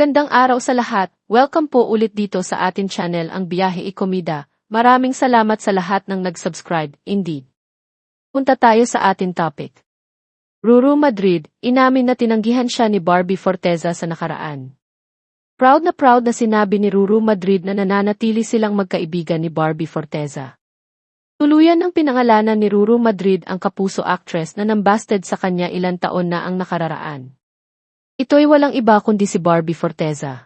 Gandang araw sa lahat, welcome po ulit dito sa atin channel ang Biyahe Ikomida. Maraming salamat sa lahat ng nag-subscribe, indeed. Punta tayo sa atin topic. Ruru Madrid, inamin na tinanggihan siya ni Barbie Forteza sa nakaraan. Proud na sinabi ni Ruru Madrid na nananatili silang magkaibigan ni Barbie Forteza. Tuluyan ng pinangalanan ni Ruru Madrid ang kapuso actress na nambasted sa kanya ilang taon na ang nakararaan. Ito'y walang iba kundi si Barbie Forteza.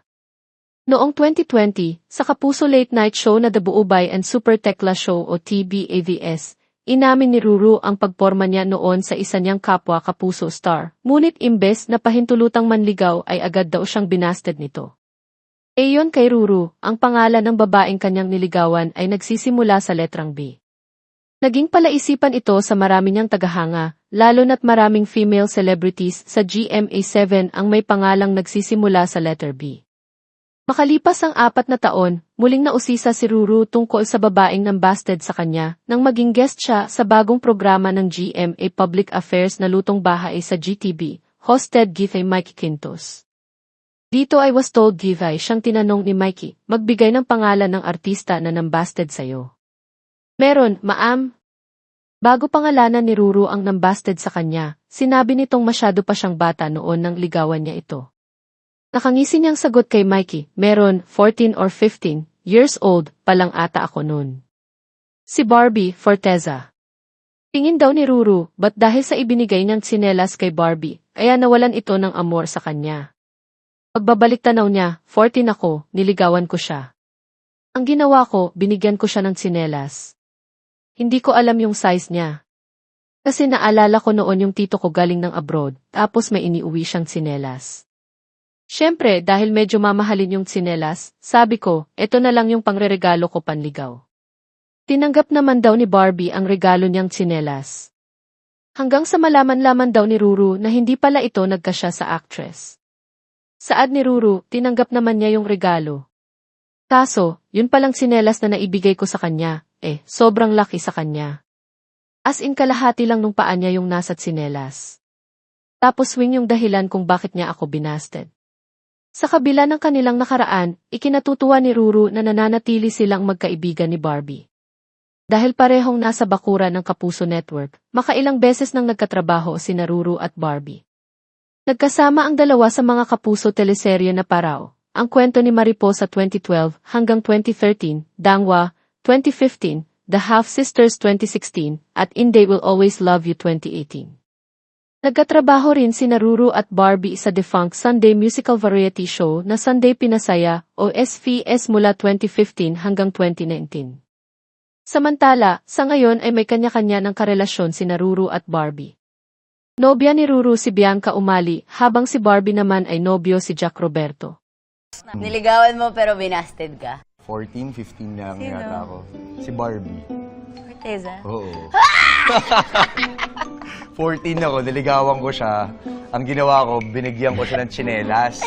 Noong 2020, sa Kapuso Late Night Show na The Buubay and Super Tekla Show o TBAVS, inamin ni Ruru ang pagporma niya noon sa isa niyang kapwa kapuso star, ngunit imbes na pahintulutang manligaw ay agad daw siyang binasted nito. Ayon kay Ruru, ang pangalan ng babaeng kanyang niligawan ay nagsisimula sa letrang B. Naging palaisipan ito sa marami niyang tagahanga, lalo na't maraming female celebrities sa GMA7 ang may pangalang nagsisimula sa letter B. Makalipas ang 4 na taon, muling nausisa si Ruru tungkol sa babaeng nambasted sa kanya nang maging guest siya sa bagong programa ng GMA Public Affairs na Lutong Bahay sa GTV, hosted Githay Mikey Quintos. Dito I was told Githay siyang tinanong ni Mikey, magbigay ng pangalan ng artista na nambasted sa'yo. Meron, ma'am. Bago pangalanan ni Ruru ang nambasted sa kanya, sinabi nitong masyado pa siyang bata noon nang ligawan niya ito. Nakangisi niyang sagot kay Mikey, meron, 14 or 15 years old pa lang ata ako noon. Si Barbie Forteza. Tingin daw ni Ruru, ba't dahil sa ibinigay niyang tsinelas kay Barbie, kaya nawalan ito ng amor sa kanya. Pagbabalik tanaw niya, 14 ako, niligawan ko siya. Ang ginawa ko, binigyan ko siya ng tsinelas. Hindi ko alam yung size niya. Kasi naalala ko noon yung tito ko galing ng abroad, tapos may iniuwi siyang tsinelas. Siyempre, dahil medyo mamahalin yung tsinelas, sabi ko, eto na lang yung pangreregalo ko panligaw. Tinanggap naman daw ni Barbie ang regalo niyang tsinelas. Hanggang sa malaman-laman daw ni Ruru na hindi pala ito nagkasya sa actress. Saad ni Ruru, tinanggap naman niya yung regalo. Kaso, yun palang tsinelas na naibigay ko sa kanya, sobrang laki sa kanya. As in kalahati lang nung paa niya yung nasa tsinelas. Tapos wing yung dahilan kung bakit niya ako binasted. Sa kabila ng kanilang nakaraan, ikinatutuwa ni Ruru na nananatili silang magkaibigan ni Barbie. Dahil parehong nasa bakuran ng Kapuso Network, makailang beses nang nagkatrabaho sina Ruru at Barbie. Nagkasama ang dalawa sa mga Kapuso teleserye na Parao, Ang Kwento ni Mariposa 2012 hanggang 2013, Dangwa 2015, The Half Sisters 2016, at In They Will Always Love You 2018. Nagkatrabaho rin sina Ruru at Barbie sa defunct Sunday musical variety show na Sunday Pinasaya o SVS mula 2015 hanggang 2019. Samantala, sa ngayon ay may kanya-kanya ng karelasyon sina Ruru at Barbie. Nobya ni Ruru si Bianca Umali, habang si Barbie naman ay nobyo si Jack Roberto. Niligawan mo pero binasted ka? 14, 15 lang yata ako. Si Barbie. Forteza? Oo. 14 ako, niligawan ko siya. Ang ginawa ko, binigyan ko siya ng tsinelas.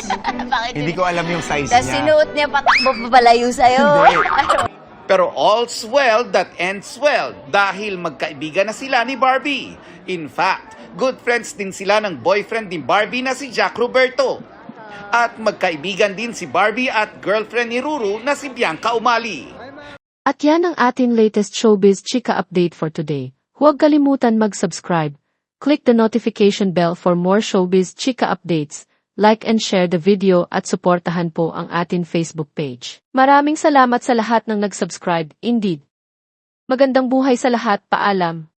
Hindi ko alam yung size Tapos niya. sinuot niya patakbo papalayo sa'yo. Pero all's well that ends well dahil magkaibigan na sila ni Barbie. In fact, good friends din sila ng boyfriend ni Barbie na si Jack Roberto. At magkaibigan din si Barbie at girlfriend ni Ruru na si Bianca Umali. At yan ang ating latest showbiz chika update for today. Huwag kalimutan mag-subscribe. Click the notification bell for more showbiz chika updates. Like and share the video at suportahan po ang ating Facebook page. Maraming salamat sa lahat ng nag-subscribe, indeed. Magandang buhay sa lahat, paalam.